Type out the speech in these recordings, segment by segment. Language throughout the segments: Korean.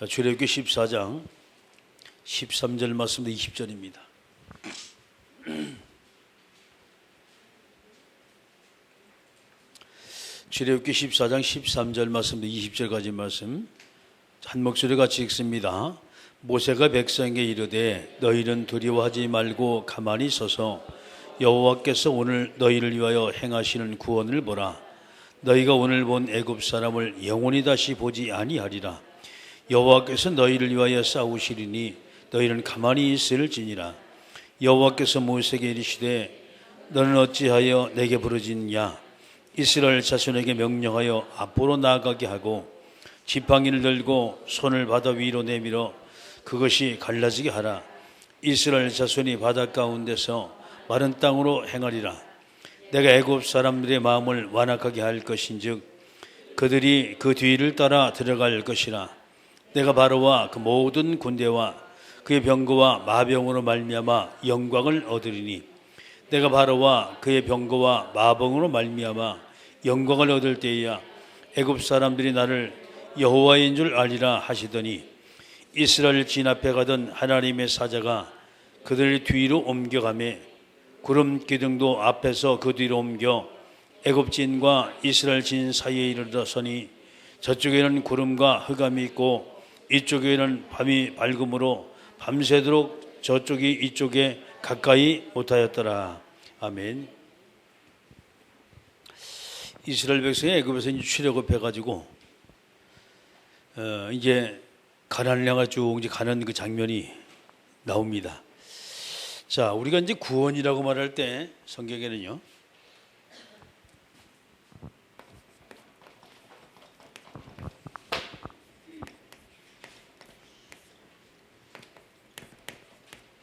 출애굽기 14장 13절 말씀부터 20절입니다. 출애굽기 14장 13절 말씀부터 20절까지 말씀 한 목소리 같이 읽습니다. 모세가 백성에게 이르되 너희는 두려워하지 말고 가만히 서서 여호와께서 오늘 너희를 위하여 행하시는 구원을 보라. 너희가 오늘 본 애굽 사람을 영원히 다시 보지 아니하리라. 여호와께서 너희를 위하여 싸우시리니 너희는 가만히 있을지니라. 여호와께서 모세에게 이르시되 너는 어찌하여 내게 부르짖냐. 이스라엘 자손에게 명령하여 앞으로 나아가게 하고 지팡이를 들고 손을 바다 위로 내밀어 그것이 갈라지게 하라. 이스라엘 자손이 바다 가운데서 마른 땅으로 행하리라. 내가 애굽 사람들의 마음을 완악하게 할 것인즉 그들이 그 뒤를 따라 들어갈 것이라. 내가 바로와 그 모든 군대와 그의 병거와 마병으로 말미암아 영광을 얻으리니 내가 바로와 그의 병거와 마병으로 말미암아 영광을 얻을 때에야 애굽 사람들이 나를 여호와인 줄 알리라 하시더니 이스라엘 진 앞에 가던 하나님의 사자가 그들 뒤로 옮겨가매 구름 기둥도 앞에서 그 뒤로 옮겨 애굽 진과 이스라엘 진 사이에 이르러서니 저쪽에는 구름과 흑암이 있고 이쪽에는 밤이 밝음으로 밤새도록 저쪽이 이쪽에 가까이 못하였더라. 아멘. 이스라엘 백성이 애굽에서 출애굽해가지고 이제 가나안을 향해 쭉 이제 가는 그 장면이 나옵니다. 자, 우리가 이제 구원이라고 말할 때 성경에는요.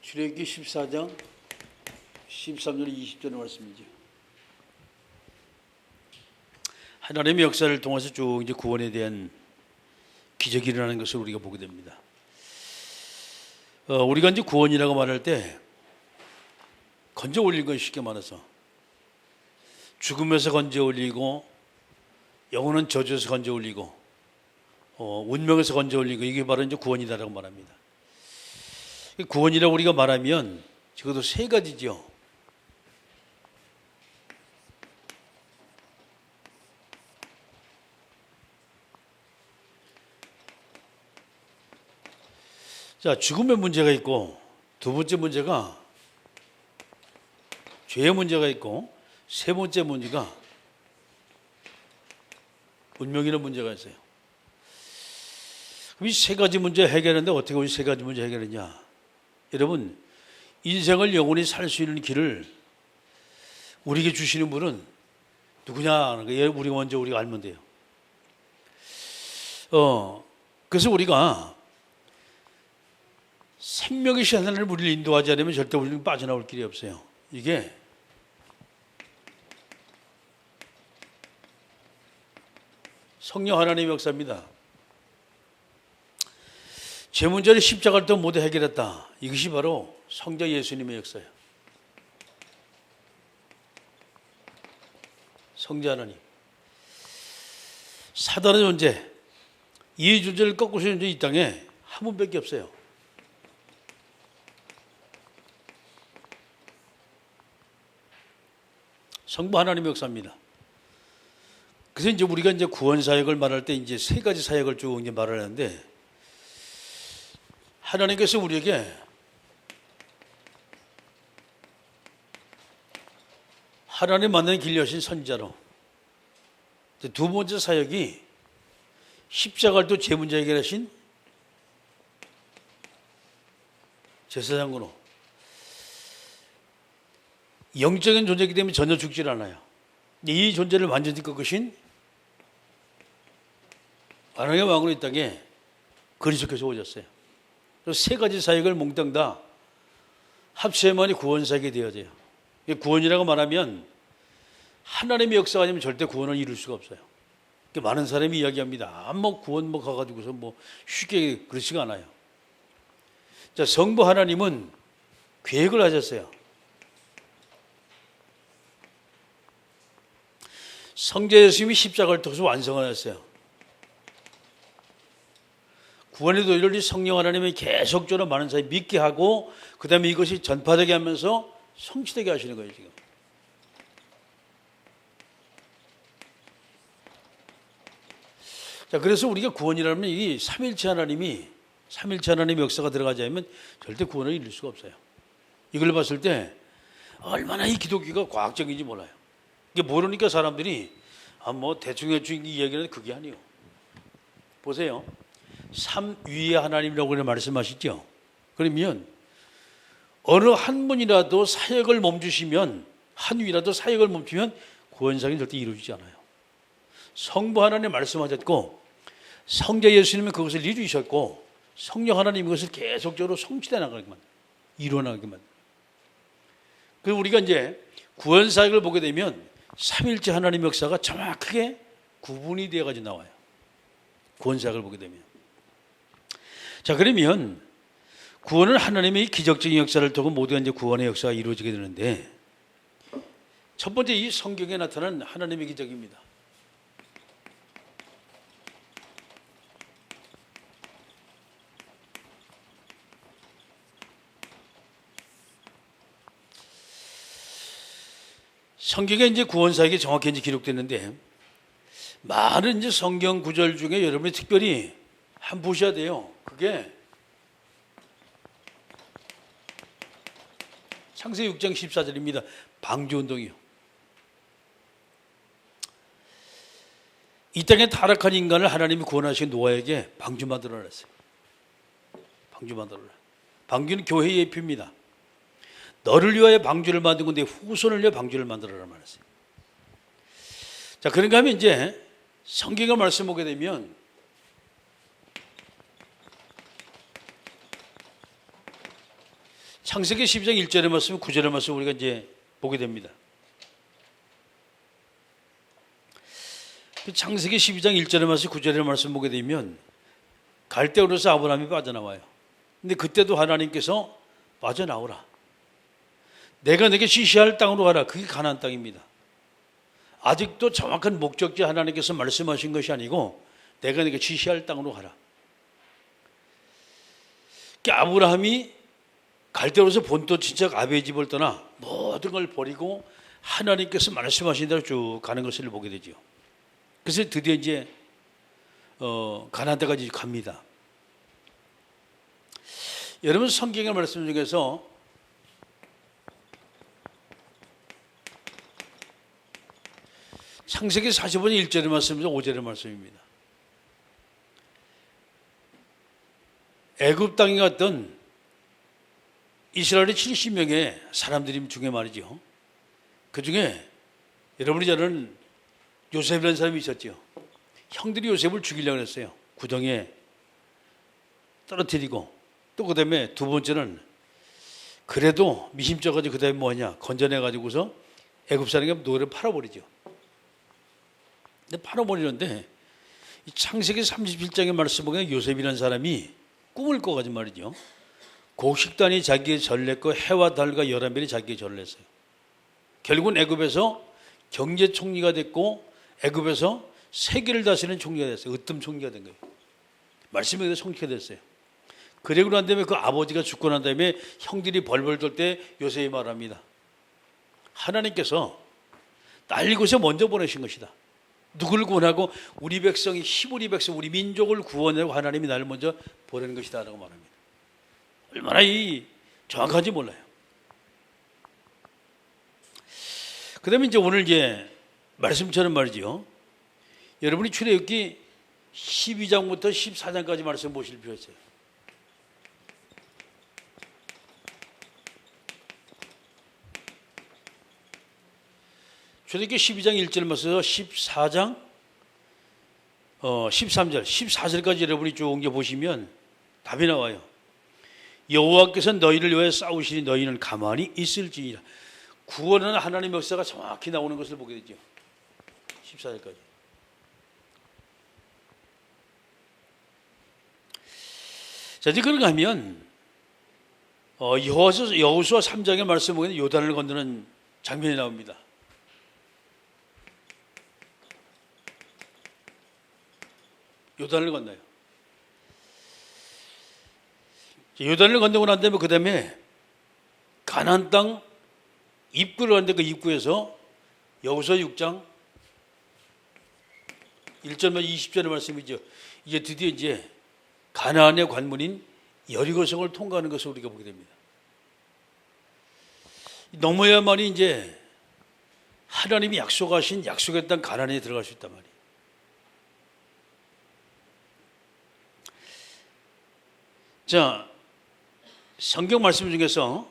출애굽기 14장 13절 20절의 말씀이죠. 하나님의 역사를 통해서 쭉 이제 구원에 대한 기적이 일어나는 것을 우리가 보게 됩니다. 우리가 이제 구원이라고 말할 때 건져 올린 건 쉽게 말해서 죽음에서 건져 올리고 영혼은 저주에서 건져 올리고 운명에서 건져 올리고 이게 바로 이제 구원이다라고 말합니다. 구원이라고 우리가 말하면 적어도 세 가지죠. 자, 죽음의 문제가 있고 두 번째 문제가 죄의 문제가 있고 세 번째 문제가 운명이라는 문제가 있어요. 그럼 이 세 가지 문제 해결하는데 어떻게 우리 세 가지 문제 해결했냐? 여러분, 인생을 영원히 살 수 있는 길을 우리에게 주시는 분은 누구냐? 우리 먼저 우리가 알면 돼요. 그래서 우리가 생명의 신 하나님을 우리를 인도하지 않으면 절대 우리는 빠져나올 길이 없어요. 이게 성령 하나님의 역사입니다. 제 문제를 십자가를 또 모두 해결했다. 이것이 바로 성자 예수님의 역사예요. 성자 하나님. 사단의 존재, 이 존재를 꺾으신 존재 이 땅에 한 분밖에 없어요. 성부 하나님의 역사입니다. 그래서 이제 우리가 이제 구원 사역을 말할 때 이제 세 가지 사역을 쭉 이제 말을 하는데 하나님께서 우리에게 하나님 만나는 길 여신 선지자로 두 번째 사역이 십자가를 또 제 문제 해결하신 제사장으로 영적인 존재이기 때문에 전혀 죽질 않아요. 이 존재를 완전히 꺾으신 하나님의 왕으로 이 땅에 그리스도께서 오셨어요. 그래서 세 가지 사역을 몽땅 다 합쳐야만이 구원 사역이 되어져요. 구원이라고 말하면 하나님의 역사가 아니면 절대 구원을 이룰 수가 없어요. 많은 사람이 이야기합니다. 구원 가가지고서 쉽게 그렇지가 않아요. 자, 성부 하나님은 계획을 하셨어요. 성자 예수님이 십자가를 통해서 완성하였어요. 구원의 도리를 성령 하나님이 계속적으로 많은 사람이 믿게 하고 그 다음에 이것이 전파되게 하면서 성취되게 하시는 거예요 지금. 자, 그래서 우리가 구원이라면 이 삼일체 하나님의 역사가 들어가지 않으면 절대 구원을 이룰 수가 없어요. 이걸 봤을 때 얼마나 이 기독교가 과학적인지 몰라요. 이게 모르니까 사람들이 뭐 대충 이 얘기는 그게 아니에요. 보세요. 삼위의 하나님이라고 말씀하시죠. 그러면 어느 한 분이라도 사역을 멈추시면, 한 위라도 사역을 멈추면 구원사역이 절대 이루어지지 않아요. 성부 하나님 말씀하셨고 성자 예수님은 그것을 이루셨고 성령 하나님 그것을 계속적으로 성취해 나가기만, 이루어 나가기만. 그리고 우리가 이제 구원사역을 보게 되면 삼일째 하나님 역사가 정확하게 구분이 되어가지고 나와요. 구원사역을 보게 되면. 자, 그러면 구원은 하나님의 기적적인 역사를 통해 모두가 이제 구원의 역사가 이루어지게 되는데, 첫 번째 이 성경에 나타난 하나님의 기적입니다. 성경에 이제 구원사역이 정확히 이제 기록됐는데, 많은 이제 성경 구절 중에 여러분이 특별히 한 보셔야 돼요. 그게 창세기 6장 14절입니다. 방주운동이요. 이 땅에 타락한 인간을 하나님이 구원하신 노아에게 방주 만들어 놨어요. 방주 만들어 놨어요. 방주는 교회의 예표입니다. 너를 위하여 방주를 만든 건데 후손을 위하여 방주를 만들어라 말했어요. 자, 그런가 하면 이제 성경의 말씀 보게 되면 창세기 12장 1절의 말씀, 9절의 말씀 우리가 이제 보게 됩니다. 창세기 12장 1절의 말씀, 9절의 말씀 보게 되면 갈대우로서 아브라함이 빠져나와요. 근데 그때도 하나님께서 빠져나오라. 내가 내게 지시할 땅으로 가라. 그게 가나안 땅입니다. 아직도 정확한 목적지 하나님께서 말씀하신 것이 아니고 내가 내게 지시할 땅으로 가라. 아브라함이 갈대로서 본토 친척 아비의 집을 떠나 모든 걸 버리고 하나님께서 말씀하신 대로 쭉 가는 것을 보게 되죠. 그래서 드디어 이제 가나안 땅까지 갑니다. 여러분 성경의 말씀 중에서 창세기 45장 1절의 말씀이죠. 5절의 말씀입니다. 애굽 땅에 갔던 이스라엘의 70명의 사람들 중에 말이죠. 그 중에 여러분이 잘 아는 요셉이라는 사람이 있었죠. 형들이 요셉을 죽이려고 했어요. 구덩이에 떨어뜨리고, 또 그 다음에 두 번째는 그래도 미심쩍어가지고 그 다음에 뭐냐 건져내가지고서 애굽 사람에게 노예를 팔아버리죠. 근데 팔아버리는데 이 창세기 37장의 말씀 보면 요셉이라는 사람이 꿈을 꿔가지고 말이죠. 곡식단이 자기의 절을 냈고 해와 달과 11별이 자기의 절을 냈어요. 결국은 애굽에서 경제 총리가 됐고 애굽에서 세계를 다스리는 총리가 됐어요. 으뜸 총리가 된 거예요. 말씀에 의해서 성취가 됐어요. 그리고 난 다음에 그 아버지가 죽고 난 다음에 형들이 벌벌 떨 때 요셉이 말합니다. 하나님께서 날 이곳에 먼저 보내신 것이다. 누구를 구원하고 우리 백성이 히브리 백성 우리 민족을 구원하고 하나님이 나를 먼저 보내는 것이다 라고 말합니다. 얼마나 이 정확한지 몰라요. 그 다음에 이제 오늘 이제 말씀처럼 말이죠. 여러분이 출애굽기 12장부터 14장까지 말씀 보실 필요 있어요. 출애굽기 12장 1절 말씀에서 14장 13절, 14절까지 여러분이 쭉 옮겨 보시면 답이 나와요. 여호와께서 너희를 위하여 싸우시니 너희는 가만히 있을지니라. 구원하는 하나님의 역사가 정확히 나오는 것을 보게 되죠. 14절까지. 자, 이제 그런가 하면 여호수아 3장의 말씀 보면 요단을 건너는 장면이 나옵니다. 요단을 건너요. 요단을 건너고 난 다음에 그 다음에 가나안 땅 입구를 갔는데 그 입구에서 여호수아 6장 1절만 20절의 말씀이죠. 이제 드디어 이제 가나안의 관문인 여리고성을 통과하는 것을 우리가 보게 됩니다. 넘어야만이 이제 하나님이 약속하신 약속의 땅 가나안에 들어갈 수 있단 말이에요. 자, 성경 말씀 중에서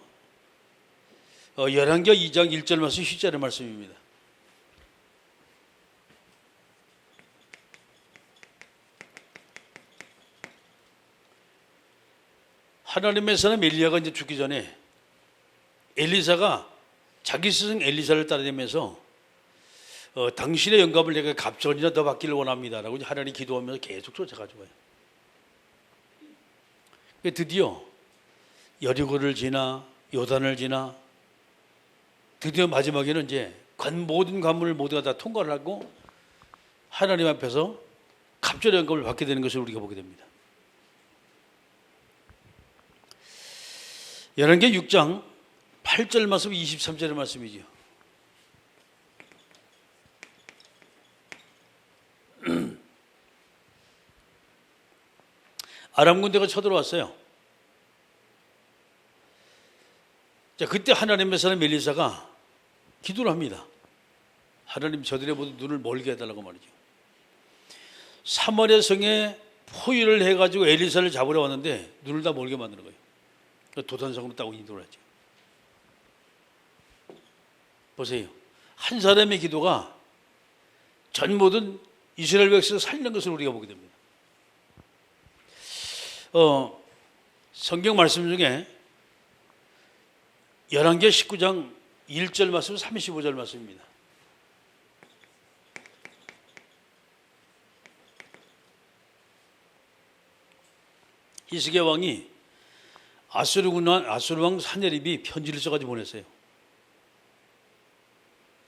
열왕기하 2장 1절 말씀 10절의 말씀입니다. 하나님의 사람 엘리야가 이제 죽기 전에 엘리사가 자기 스승 엘리사를 따라다니면서 당신의 영감을 내가 갑절이나 더 받기를 원합니다라고 하나님 기도하면서 계속 쫓아가지고 가요. 드디어 여리고를 지나 요단을 지나 드디어 마지막에는 이제 모든 관문을 모두가 다 통과를 하고 하나님 앞에서 갑절의 영감을 받게 되는 것을 우리가 보게 됩니다. 열왕기 6장 8절 말씀 23절의 말씀이죠. 아람 군대가 쳐들어왔어요. 자, 그때 하나님의 사람 엘리사가 기도를 합니다. 하나님, 저들의 모두 눈을 멀게 해달라고 말이죠. 사마리아 성에 포위를 해가지고 엘리사를 잡으러 왔는데 눈을 다 멀게 만드는 거예요. 도단성으로 따고 인도를 하죠. 보세요. 한 사람의 기도가 전 모든 이스라엘 백성을 살리는 것을 우리가 보게 됩니다. 성경 말씀 중에 열왕기 19장 1절 말씀 35절 말씀입니다. 히스기야 왕이 아수르 왕 사네립이 편지를 써가지고 보냈어요.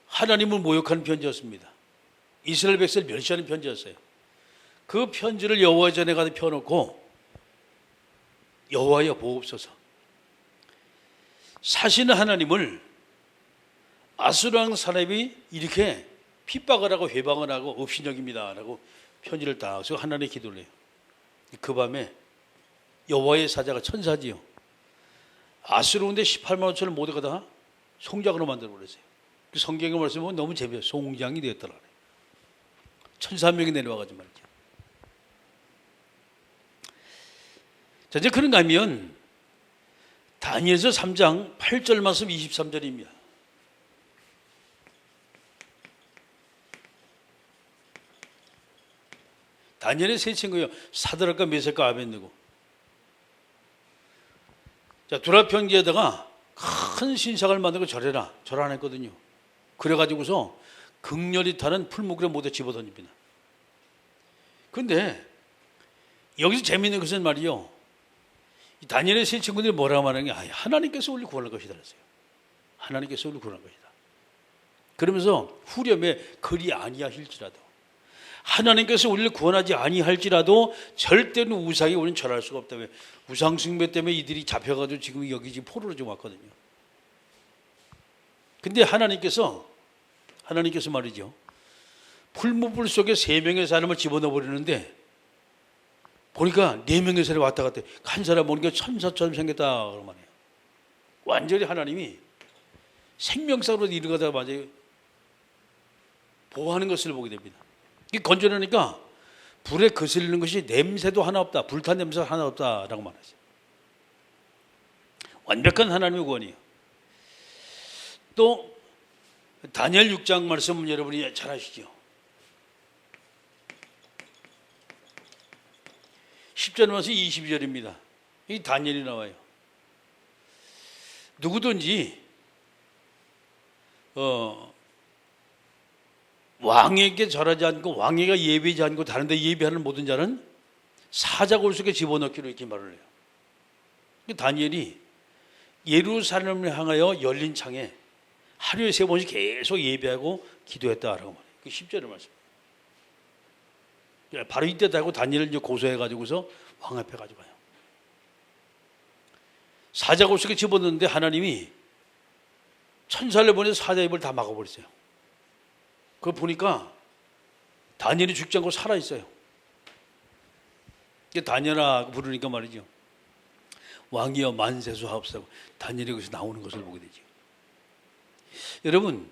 하나님을 모욕하는 편지였습니다. 이스라엘 백성을 멸시하는 편지였어요. 그 편지를 여호와 전에 가서 펴놓고 여호와여 보옵소서. 사시는 하나님을 아수르 왕 사네립이 이렇게 핍박을 하고 회방을 하고 업신여깁니다라고 편지를 딱 써서 하나님의 기도를 해요. 그 밤에 여호와의 사자가 천사지요. 아수르 군대 18만 5천을 모두가 다 송장으로 만들어 버렸어요. 그 성경의 말씀 보면 너무 재미있어요. 송장이 되었더라. 천사 한 명이 내려와가지고 말이죠. 자, 이제 그런가 하면 다니엘서 3장 8절 말씀 23절입니다. 다니엘의 세 친구예요. 사드락과 메삭과 아벳느고. 자, 두라 편지에다가 큰 신상을 만들고 절해라. 절 안 했거든요. 그래가지고서 극렬히 타는 풀무불에 모두 집어던집니다. 그런데 여기서 재미있는 것은 말이요. 다니엘의 세 친구들이 뭐라고 말하는 게 하나님께서 우리를 구원할 것이다 그랬어요. 하나님께서 우리를 구원할 것이다. 그러면서 후렴에 그리 아니하실지라도 하나님께서 우리를 구원하지 아니할지라도 절대로 우상이 우리는 절할 수가 없다. 왜? 우상 숭배 때문에 이들이 잡혀가지고 지금 여기 지금 포로로 좀 왔거든요. 근데 하나님께서 말이죠. 풀무불 속에 3명의 사람을 집어넣어 버리는데 보니까 4명의 사람이 왔다 갔다. 한 사람 보니까 천사처럼 생겼다 그런 말이에요. 완전히 하나님이 생명상으로 이르가다 맞아요. 보호하는 것을 보게 됩니다. 이 건져내니까 불에 거슬리는 것이 냄새도 하나 없다. 불탄 냄새가 하나 없다라고 말하죠. 완벽한 하나님의 구원이에요. 또 다니엘 6장 말씀 여러분이 잘 아시죠? 10절 말씀 22절입니다. 이 다니엘이 나와요. 누구든지 왕에게 절하지 않고 왕에게 예배하지 않고 다른 데 예배하는 모든 자는 사자굴 속에 집어넣기로 이렇게 말을 해요. 다니엘이 예루살렘을 향하여 열린 창에 하루에 3번씩 계속 예배하고 기도했다라고 말해요. 그 10절의 말씀. 바로 이때 다고 다니엘을 이제 고소해가지고서 왕 앞에 가져가요. 사자굴 속에 집어넣는데 하나님이 천사를 보내서 사자 입을 다 막아버렸어요. 그거 보니까 다니엘이 죽지 않고 살아있어요. 다니엘아 부르니까 말이죠. 왕이여 만세수하옵소서. 다니엘이 여기서 나오는 것을 보게 되죠. 여러분,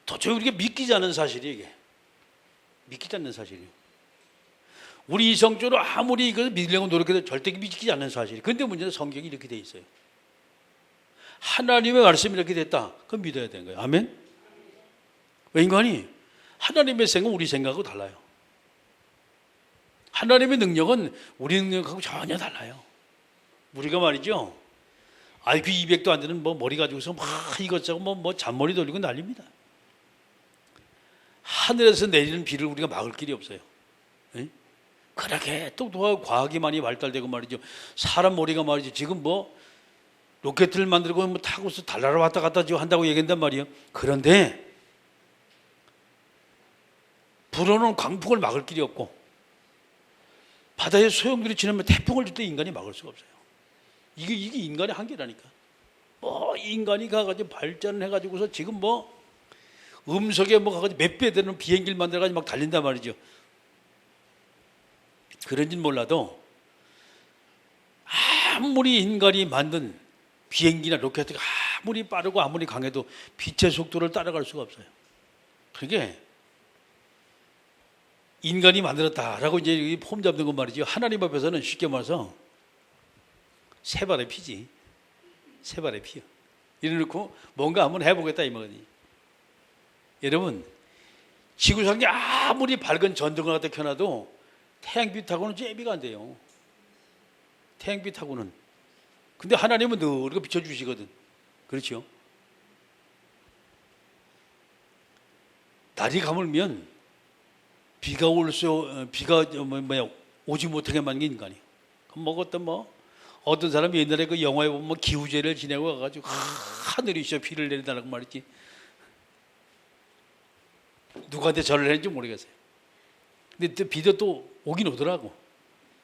도저히 우리가 믿기지 않는 사실이 이게. 믿기지 않는 사실이에요. 우리 이성적으로 아무리 이걸 믿으려고 노력해도 절대 믿기지 않는 사실이에요. 그런데 문제는 성경이 이렇게 돼 있어요. 하나님의 말씀이 이렇게 됐다. 그럼 믿어야 되는 거예요. 아멘? 왜 인간이 하나님의 생각은 우리 생각하고 달라요. 하나님의 능력은 우리 능력하고 전혀 달라요. 우리가 말이죠. IQ 200도 안 되는 머리 가지고서 막 이것저것 잔머리 돌리고 난립니다. 하늘에서 내리는 비를 우리가 막을 길이 없어요. 네? 그렇게 똑똑하고 과학이 많이 발달되고 말이죠. 사람 머리가 말이죠. 지금 로켓을 만들고 타고서 달나라 왔다 갔다 한다고 얘기한단 말이에요. 그런데 불어오는 광풍을 막을 길이 없고 바다에 소용돌이 지나면 태풍을 줄 때 인간이 막을 수가 없어요. 이게 인간의 한계라니까. 인간이 가가지고 발전을 해가지고서 지금 음속에 가가지고 몇 배 되는 비행기를 만들어가지고 막 달린단 말이죠. 그런지는 몰라도 아무리 인간이 만든 비행기나 로켓이 아무리 빠르고 아무리 강해도 빛의 속도를 따라갈 수가 없어요. 그게 인간이 만들었다라고 이제 폼 잡는 건 말이죠. 하나님 앞에서는 쉽게 말해서 세 발의 피지. 세 발의 피요. 이래놓고 뭔가 한번 해보겠다 이 말이지. 여러분, 지구상에 아무리 밝은 전등을 갖다 켜놔도 태양빛하고는 제비가 안 돼요. 태양빛하고는. 근데 하나님은 늘 이거 비춰주시거든. 그렇죠? 날이 가물면 비가 오지 못하게 만든 게 인간이에요. 그럼 어떤 사람이 옛날에 그 영화에 보면 기우제를 지내고 가가지고 하늘이셔 비를 내리달라고 말했지. 누구한테 절을 했는지 모르겠어요. 근데 또 비도 또 오긴 오더라고.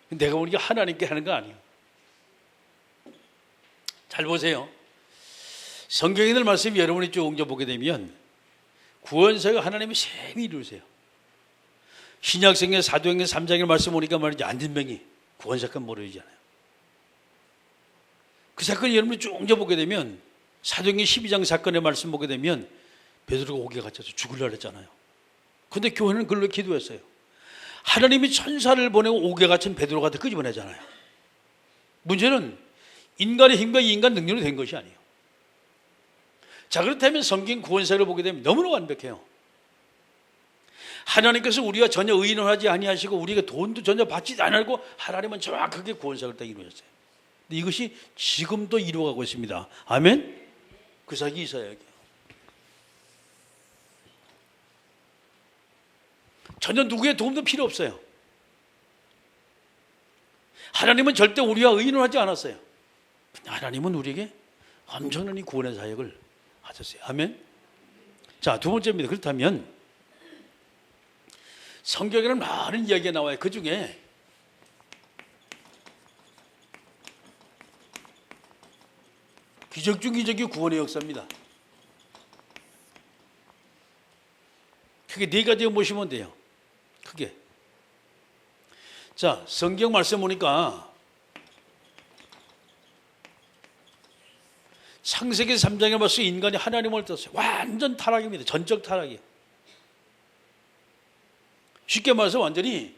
내가 보니까 하나님께 하는 거 아니에요. 잘 보세요. 성경에 있는 말씀 여러분이 쭉 옮겨보게 되면 구원사가 하나님이 셈이 이루세요. 신약성경 사도행전 3장의 말씀 보니까 말이죠. 안진병이 구원사건 모르잖아요. 그 사건을 여러분이 쭉 옮겨보게 되면 사도행전 12장 사건의 말씀 보게 되면 베드로가 옥에 갇혀서 죽으려고 했잖아요. 근데 교회는 그걸로 기도했어요. 하나님이 천사를 보내고 옥에 갇힌 베드로가 끄집어내잖아요. 문제는 인간의 힘과 이 인간 능력으로 된 것이 아니에요. 자, 그렇다면 성경 구원사를 보게 되면 너무나 완벽해요. 하나님께서 우리가 전혀 의논하지 아니하시고 우리가 돈도 전혀 받지 않고 하나님은 정확하게 구원사를 딱 이루셨어요. 근데 이것이 지금도 이루어가고 있습니다. 아멘? 그 사실이 있어요. 여기. 전혀 누구의 도움도 필요 없어요. 하나님은 절대 우리와 의논하지 않았어요. 하나님은 우리에게 엄청난 이 구원의 사역을 하셨어요. 아멘? 자, 두 번째입니다. 그렇다면 성경에는 많은 이야기가 나와요. 그 중에 기적 중 기적이 구원의 역사입니다. 크게 네 가지 보시면 돼요. 크게. 자, 성경 말씀 보니까 창세기 3장에 벌써 인간이 하나님을 떴어요. 완전 타락입니다. 전적 타락이에요. 쉽게 말해서 완전히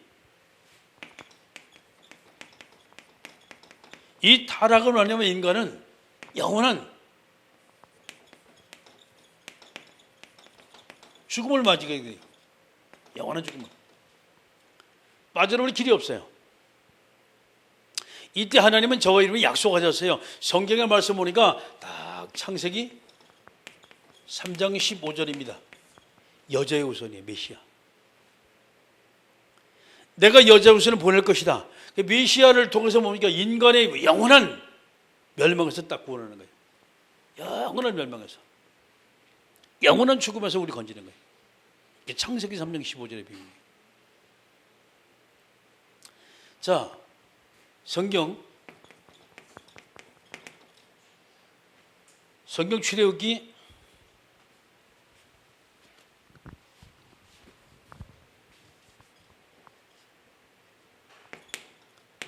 이 타락을 뭐냐면 인간은 영원한 죽음을 맞이하게 돼요. 영원한 죽음을. 빠져나올 길이 없어요. 이때 하나님은 저와 이름이 약속하셨어요. 성경의 말씀 보니까 딱 창세기 3장 15절입니다. 여자의 후손이에요. 메시아. 내가 여자의 후손을 보낼 것이다. 메시아를 통해서 보니까 인간의 영원한 멸망에서 딱 구원하는 거예요. 영원한 멸망에서. 영원한 죽음에서 우리 건지는 거예요. 이게 창세기 3장 15절의 비밀이에요. 자, 성경 성경 출애굽기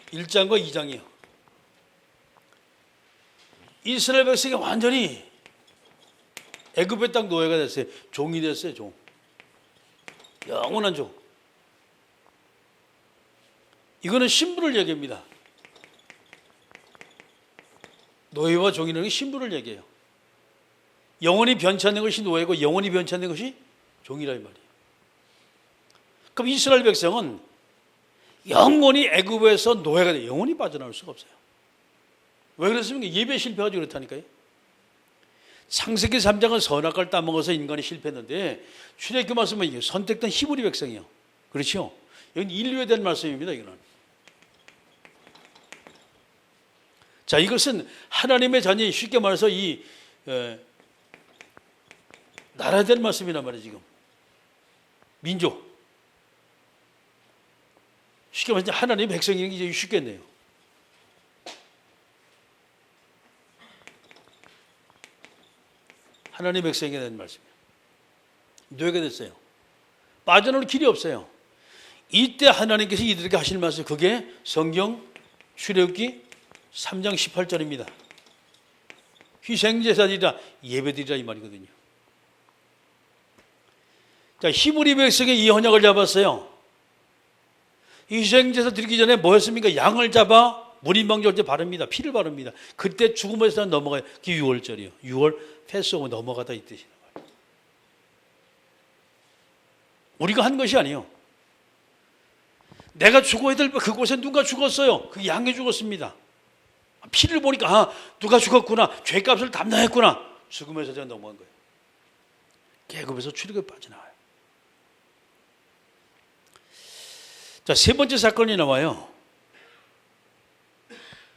1장과 2장이요. 이스라엘 백성이 완전히 애굽의 땅 노예가 됐어요. 종이 됐어요. 종. 영원한 종. 이거는 신분을 얘기합니다. 노예와 종이라는 게 신분을 얘기해요. 영원히 변치 않는 것이 노예고 영원히 변치 않는 것이 종이라 이 말이에요. 그럼 이스라엘 백성은 영원히 애굽에서 노예가 돼요. 영원히 빠져나올 수가 없어요. 왜 그랬습니까? 예배 실패하지 그렇다니까요. 창세기 3장은 선악과를 따먹어서 인간이 실패했는데 출애굽기 말씀은 이게 선택된 히브리 백성이요. 그렇죠? 여기 인류에 대한 말씀입니다. 이거는. 자, 이것은 하나님의 자녀, 쉽게 말해서 이 나라에 대한 말씀이란 말이에요. 지금 민족, 쉽게 말해서 하나님의 백성이라는 게 이제 쉽겠네요. 하나님의 백성에 대한 말씀이에요. 노예가 됐어요. 빠져나올 길이 없어요. 이때 하나님께서 이들에게 하실 말씀, 그게 성경 출애굽기 3장 18절입니다. 희생제사들이라 예배드리라 이 말이거든요. 자, 히브리 백성의 이 언약을 잡았어요. 희생제사 드리기 전에 뭐 했습니까? 양을 잡아 무림방절 때 바릅니다. 피를 바릅니다. 그때 죽음에서 넘어가요. 그게 6월절이요. 6월 패스오버 넘어가다 이 뜻이에요. 우리가 한 것이 아니에요. 내가 죽어야 될 그곳에 누가 죽었어요. 그 양이 죽었습니다. 피를 보니까 누가 죽었구나. 죄값을 담당했구나. 죽음에서 제가 넘어간 거예요. 계급에서 출애굽에 빠져나와요. 자, 세 번째 사건이 나와요.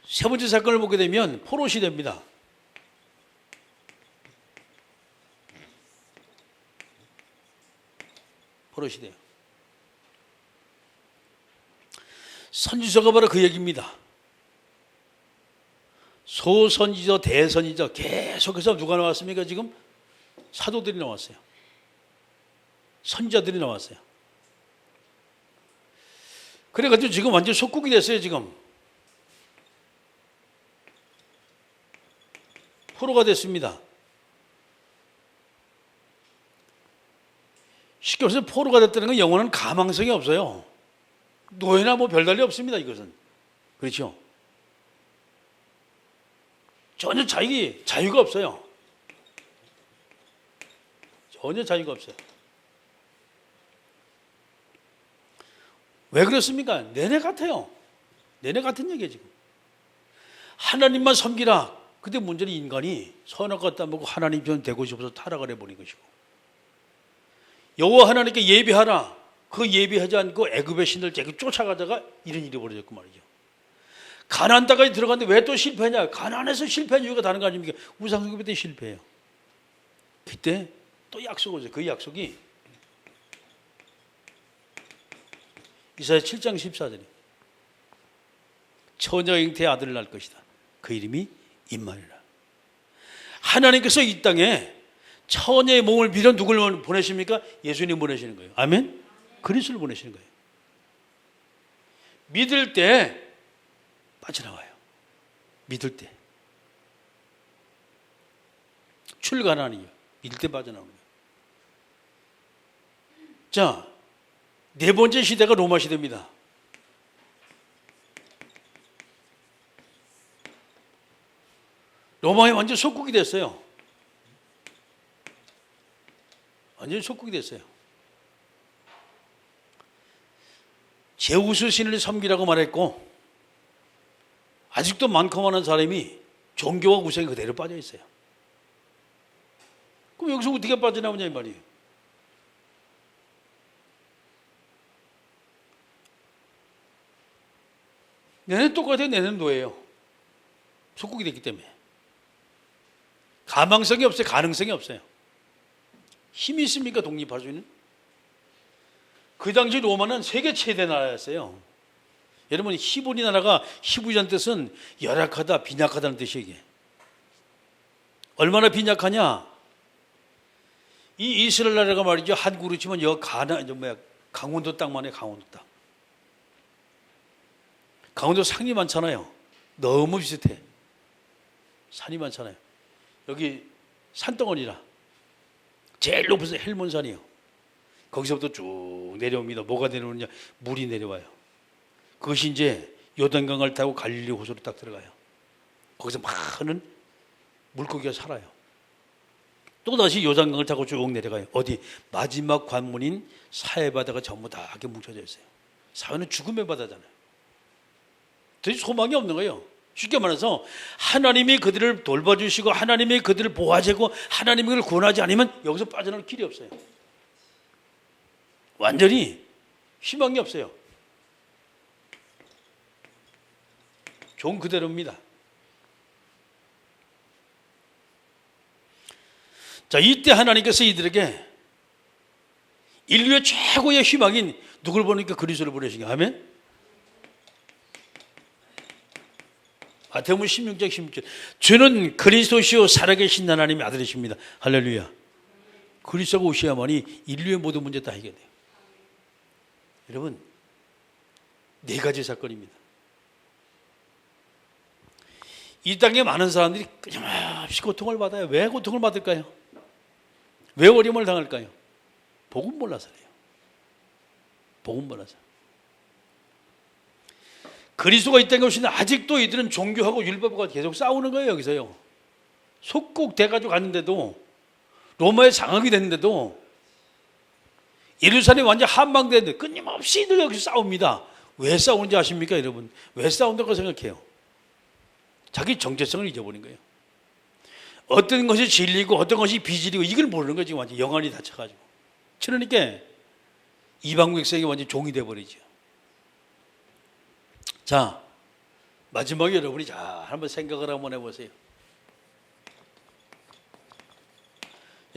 세 번째 사건을 보게 되면 포로 시대입니다. 포로 시대요. 선지서가 바로 그 얘기입니다. 소선지서, 대선지서 계속해서 누가 나왔습니까? 지금 사도들이 나왔어요. 선지자들이 나왔어요. 그래가지고 지금 완전 속국이 됐어요. 지금 포로가 됐습니다. 쉽게 말해서 포로가 됐다는 건 영원한 가망성이 없어요. 노예나 뭐 별달리 없습니다. 이것은. 그렇죠? 전혀 자유가 없어요. 전혀 자유가 없어요. 왜 그렇습니까? 내내 같아요. 내내 같은 얘기예요. 지금 하나님만 섬기라. 근데 문제는 인간이 선악과 따먹고 하나님처럼 되고 싶어서 타락을 해버린 것이고, 여호와 하나님께 예배하라. 그 예배하지 않고 애굽의 신들 쫓아가다가 이런 일이 벌어졌고 말이죠. 가나안 땅까지 들어갔는데 왜 또 실패냐? 가나안에서 실패한 이유가 다른 거 아닙니까? 우상숭배 때 실패해요. 그때 또 약속을 해요. 그 약속이 이사야 7장 14절에 처녀 잉태의 아들을 낳을 것이다. 그 이름이 임마누엘이라. 하나님께서 이 땅에 처녀의 몸을 빌어 누굴 보내십니까? 예수님 보내시는 거예요. 아멘? 그리스도를 보내시는 거예요. 믿을 때 빠져나와요. 믿을 때. 출가난이요. 믿을 때 빠져나오는 거예요. 자, 네 번째 시대가 로마 시대입니다. 로마에 완전 속국이 됐어요. 완전히 속국이 됐어요. 제우스 신을 섬기라고 말했고, 아직도 많고 많은 사람이 종교와 우상에 그대로 빠져 있어요. 그럼 여기서 어떻게 빠져나오냐 이 말이에요. 내는 똑같아요. 내는 노예요. 속국이 됐기 때문에. 가망성이 없어요. 가능성이 없어요. 힘이 있습니까? 독립할 수 있는? 그 당시 로마는 세계 최대 나라였어요. 여러분, 히브리 나라가 히브리란 뜻은 열악하다, 빈약하다는 뜻이에요. 얼마나 빈약하냐? 이 이스라엘 나라가 말이죠. 한국으로 치면 여 강원도 땅만 해, 강원도 땅. 강원도 산이 많잖아요. 너무 비슷해. 산이 많잖아요. 여기 산덩어리라. 제일 높은 산 헬몬산이요. 거기서부터 쭉 내려옵니다. 뭐가 내려오느냐? 물이 내려와요. 그것이 이제 요단강을 타고 갈릴리 호수로 딱 들어가요. 거기서 많은 물고기가 살아요. 또다시 요단강을 타고 쭉 내려가요. 어디? 마지막 관문인 사해 바다가 전부 다 이렇게 뭉쳐져 있어요. 사해는 죽음의 바다잖아요. 더 소망이 없는 거예요. 쉽게 말해서 하나님이 그들을 돌봐주시고 하나님이 그들을 보호하시고 하나님이 그들을 구원하지 않으면 여기서 빠져나올 길이 없어요. 완전히 희망이 없어요. 종 그대로입니다. 자, 이때 하나님께서 이들에게 인류의 최고의 희망인 누굴 보니까 그리스도를 보내신 거예요. 아멘? 마태복음 16장 16절. 주는 그리스도시요 살아계신 하나님의 아들이십니다. 할렐루야. 그리스도가 오셔야만이 인류의 모든 문제 다 해결돼요. 여러분, 네 가지 사건입니다. 이 땅에 많은 사람들이 끊임없이 고통을 받아요. 왜 고통을 받을까요? 왜 어려움을 당할까요? 복음 몰라서래요. 복음 몰라서. 그리스도가 이 땅에 오시는데 아직도 이들은 종교하고 율법과 계속 싸우는 거예요. 여기서요. 속국돼가지고 갔는데도, 로마에 장악이 됐는데도, 예루살렘이 완전 함방되는데 끊임없이 이들 여기서 싸웁니다. 왜 싸우는지 아십니까, 여러분? 왜 싸운다고 생각해요? 자기 정체성을 잊어버린 거예요. 어떤 것이 진리고 어떤 것이 비진리고 이걸 모르는 거지. 완전 영안이 닫혀가지고. 그러니까 이방 백성이 완전 종이 돼버리죠. 자, 마지막에 여러분이 잘 한번 생각을 한번 해보세요.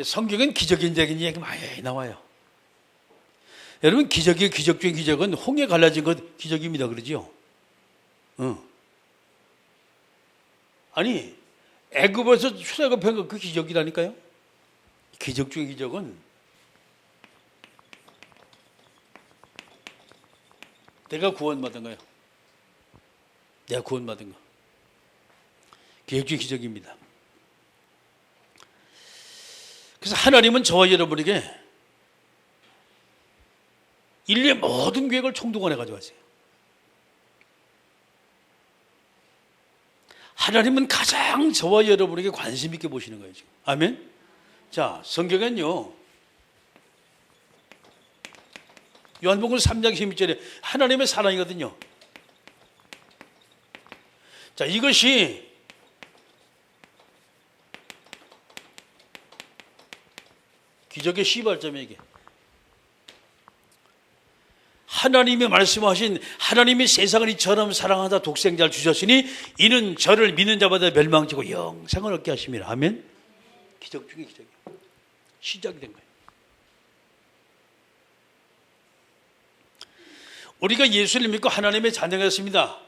성경엔 기적인적인 얘기 많이 나와요. 여러분, 기적의 기적 중에 기적은 홍해 갈라진 것 기적입니다. 그러죠? 아니, 애굽에서 출애굽한 거 그 기적이라니까요. 기적 중에 기적은 내가 구원받은 거예요. 내가 구원받은 거. 기적 중에 기적입니다. 그래서 하나님은 저와 여러분에게 인류의 모든 계획을 총동원해 가져왔어요. 하나님은 가장 저와 여러분에게 관심 있게 보시는 거예요, 지금. 아멘? 자, 성경은요, 요한복음 3장 12절에 하나님의 사랑이거든요. 자, 이것이 기적의 시발점이에요, 이게. 하나님이 말씀하신 하나님이 세상을 이처럼 사랑하다 독생자를 주셨으니 이는 저를 믿는 자마다 멸망치고 영생을 얻게 하심이라. 아멘. 기적 중에 기적이에요. 시작이 된 거예요. 우리가 예수를 믿고 하나님의 자녀가 됐습니다.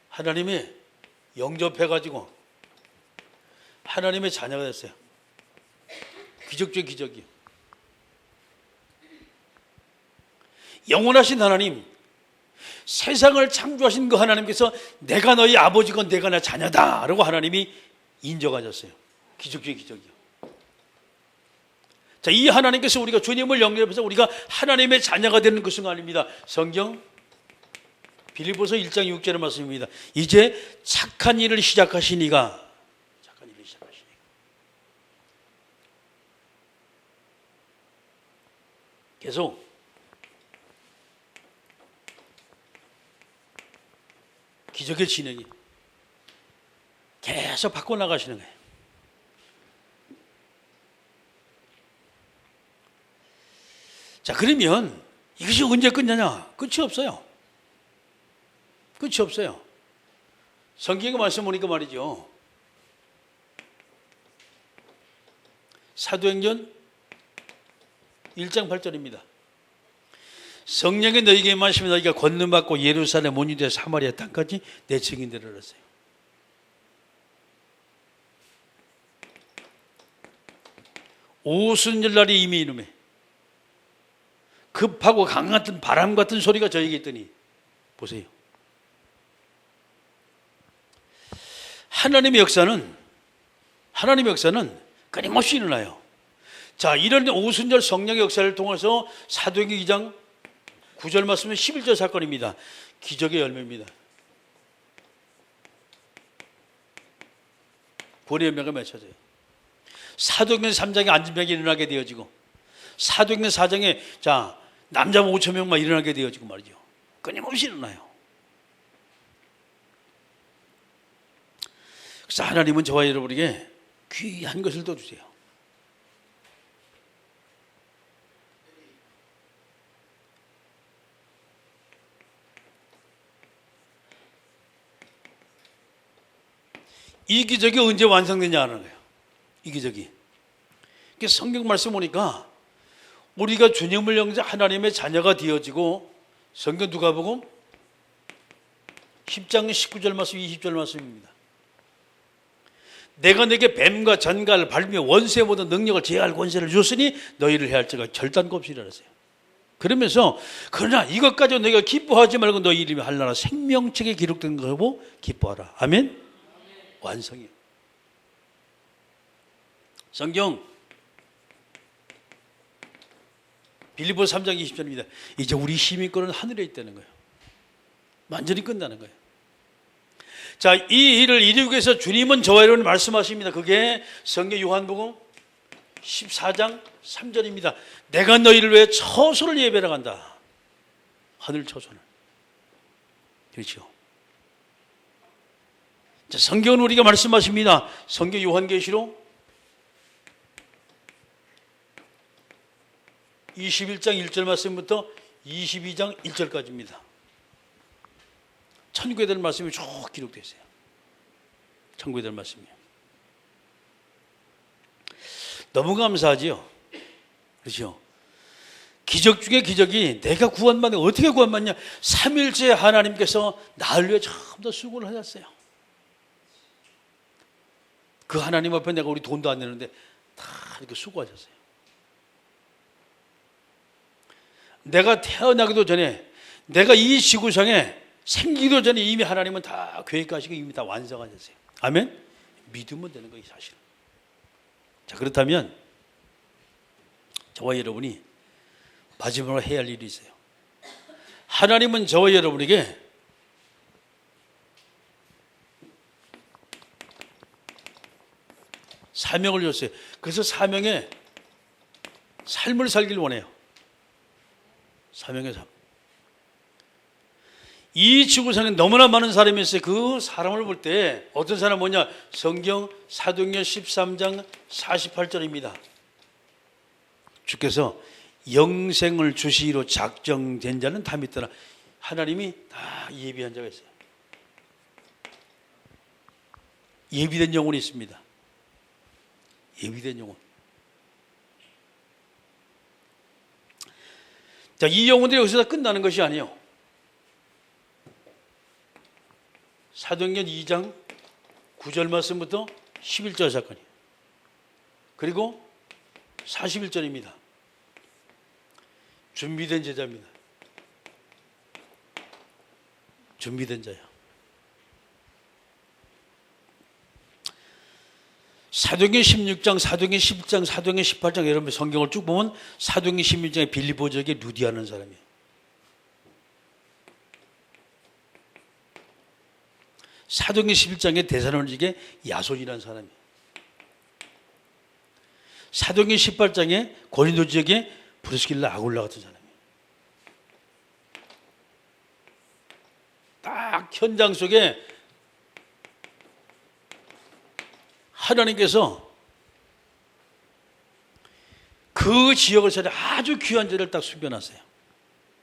하나님이 영접해가지고 하나님의 자녀가 됐어요. 기적 중에 기적이에요. 영원하신 하나님, 세상을 창조하신 그 하나님께서 내가 너희 아버지고 내가 내 자녀다 라고 하나님이 인정하셨어요. 기적 중에 기적이요. 자, 이 하나님께서 우리가 주님을 영접해서 우리가 하나님의 자녀가 되는 것은 아닙니다. 성경 빌립보서 1장 6절의 말씀입니다. 이제 착한 일을 시작하신 이가 계속 기적의 진행이 계속 바꿔나가시는 거예요. 자, 그러면 이것이 언제 끝나냐? 끝이 없어요. 끝이 없어요. 성경의 말씀 보니까 말이죠. 사도행전 1장 8절입니다. 성령이 너희에게 임하시면 너희가 권능받고 예루살렘 온 유대 사마리아 땅까지 내 증인되리라 했어요. 오순절 날이 이미 이놈에 급하고 강 같은 바람 같은 소리가 저에게 있더니 보세요. 하나님의 역사는 끊임없이 일어나요. 자, 이런 오순절 성령의 역사를 통해서 사도행전 2장 9절 말씀은 11절 사건입니다. 기적의 열매입니다. 본의 열매가 맺혀져요. 사도행전 3장에 안진병이 일어나게 되어지고, 사도행전 4장에 자 남자 5천 명만 일어나게 되어지고 말이죠. 끊임없이 일어나요. 그래서 하나님은 저와 여러분에게 귀한 것을 더 주세요. 이 기적이 언제 완성되냐 하는 거예요. 이 기적이. 성경 말씀 보니까 우리가 주님을 영접 하나님의 자녀가 되어지고, 성경 누가복음 10장 19절 말씀 20절 말씀입니다. 내가 네게 뱀과 전갈 발며 원수의 모든 능력을 제할 권세를 줬으니 너희를 해할 자가 결단코 없으리라 그랬어요. 그러면서 그러나 이것 가지고 너희가 기뻐하지 말고 너희 이름이 할나라 생명책에 기록된 거고 기뻐하라. 아멘. 완성이에요. 성경 빌립보서 3장 20절입니다. 이제 우리 시민권은 하늘에 있다는 거예요. 완전히 끝나는 거예요. 자, 이 일을 이루기 위해서 주님은 저와 여러분을 말씀하십니다. 그게 성경 요한복음 14장 3절입니다. 내가 너희를 위해 처소를 예배하러 간다. 하늘 처소는. 그렇죠. 자, 성경은 우리가 말씀하십니다. 성경 요한계시록 21장 1절 말씀부터 22장 1절까지입니다. 천국에 대한 말씀이 쭉 기록되어 있어요. 천국에 대한 말씀이요. 너무 감사하지요. 그렇죠? 기적 중에 기적이 내가 구원받는 어떻게 구원받냐? 3일째 하나님께서 나를 위해 처음 더 수고를 하셨어요. 그 하나님 앞에 내가 우리 돈도 안 내는데 다 이렇게 수고하셨어요. 내가 태어나기도 전에, 내가 이 지구상에 생기기도 전에 이미 하나님은 다 계획하시고 이미 다 완성하셨어요. 아멘? 믿으면 되는 거예요, 사실은. 자, 그렇다면 저와 여러분이 마지막으로 해야 할 일이 있어요. 하나님은 저와 여러분에게 사명을 줬어요. 그래서 사명의 삶을 살길 원해요. 사명의 삶. 이 지구상에 너무나 많은 사람이 있어요. 그 사람을 볼 때 어떤 사람 뭐냐? 성경 사도행전 13장 48절입니다. 주께서 영생을 주시기로 작정된 자는 다 믿더라. 하나님이 다 예비한 자가 있어요. 예비된 영혼이 있습니다. 예비된 영혼. 자, 이 영혼들이 여기서 다 끝나는 것이 아니에요. 사도행전 2장 9절 말씀부터 11절 사건이에요. 그리고 41절입니다. 준비된 제자입니다. 준비된 자요. 사도행전 16장, 사도행전 10장, 사도행전 18장 여러분 성경을 쭉 보면 사도행전 16장에 빌립보 지역에 루디아라는 사람이에요. 사도행전 11장에 데살로니가에 야손이라는 사람이에요. 사도행전 18장에 고린도 지역에 브리스길라 아굴라 같은 사람이에요. 딱 현장 속에 하나님께서 그 지역을 살려 아주 귀한 자를 딱 숨겨놨어요.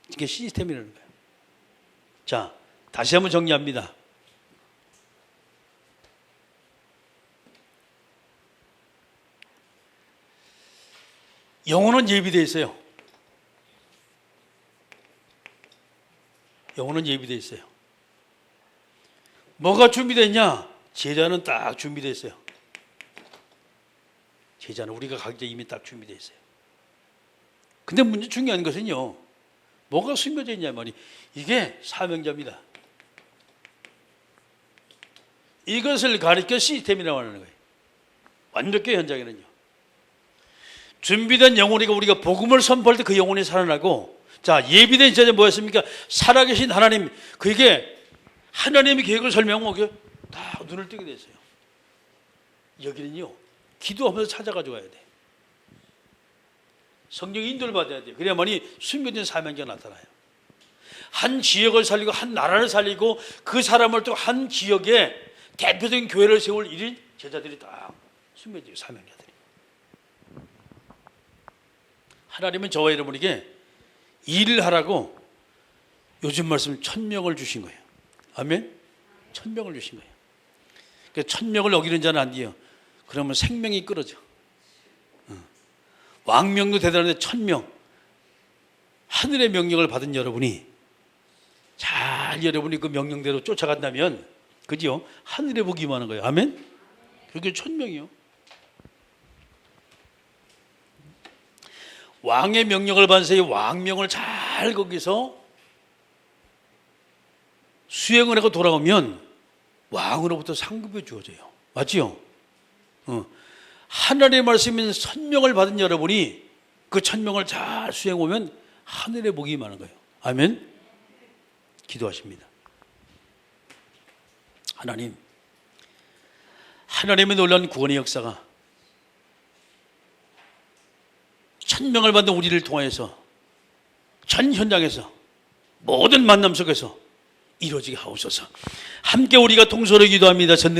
이게 시스템이라는 거예요. 자, 다시 한번 정리합니다. 영혼은 예비되어 있어요. 영혼은 예비되어 있어요. 뭐가 준비되어 있냐? 제자는 딱 준비되어 있어요. 제자는 우리가 각자 이미 딱 준비되어 있어요. 근데 문제 중요한 것은요, 뭐가 숨겨져 있냐 말이, 이게 사명자입니다. 이것을 가리켜 시스템이라고 하는 거예요. 완벽히 현장에는요, 준비된 영혼이가 우리가 복음을 선포할 때 그 영혼이 살아나고, 자, 예비된 제자 뭐였습니까? 살아계신 하나님, 그게 하나님의 계획을 설명하고 다 눈을 뜨게 됐어요. 여기는요, 기도하면서 찾아가지고 가야 돼. 성령 인도를 받아야 돼. 그래야만이 숨겨진 사명자가 나타나요. 한 지역을 살리고 한 나라를 살리고 그 사람을 또 한 지역에 대표적인 교회를 세울 일인 제자들이 딱 숨겨진 사명자들이. 하나님은 저와 여러분에게 일을 하라고 요즘 말씀 1000명을 주신 거예요. 아멘? 1000명을 주신 거예요. 그러니까 1000명을 어기는 자는 안 돼요. 그러면 생명이 끊어져. 왕명도 대단한데 1000명. 하늘의 명령을 받은 여러분이 잘 여러분이 그 명령대로 쫓아간다면, 그죠? 하늘의 복이 임하는 거예요. 아멘? 그게 1000명이요. 왕의 명령을 받은 새 왕명을 잘 거기서 수행을 하고 돌아오면 왕으로부터 상급이 주어져요. 맞지요? 하늘의 말씀인 선명을 받은 여러분이 그 1000명을 잘 수행하면 하늘의 복이 임하는 거예요. 아멘? 기도하십니다. 하나님의 놀라운 구원의 역사가 1000명을 받는 우리를 통해서 전 현장에서 모든 만남 속에서 이루어지게 하옵소서. 함께 우리가 통솔히 기도합니다. 전능한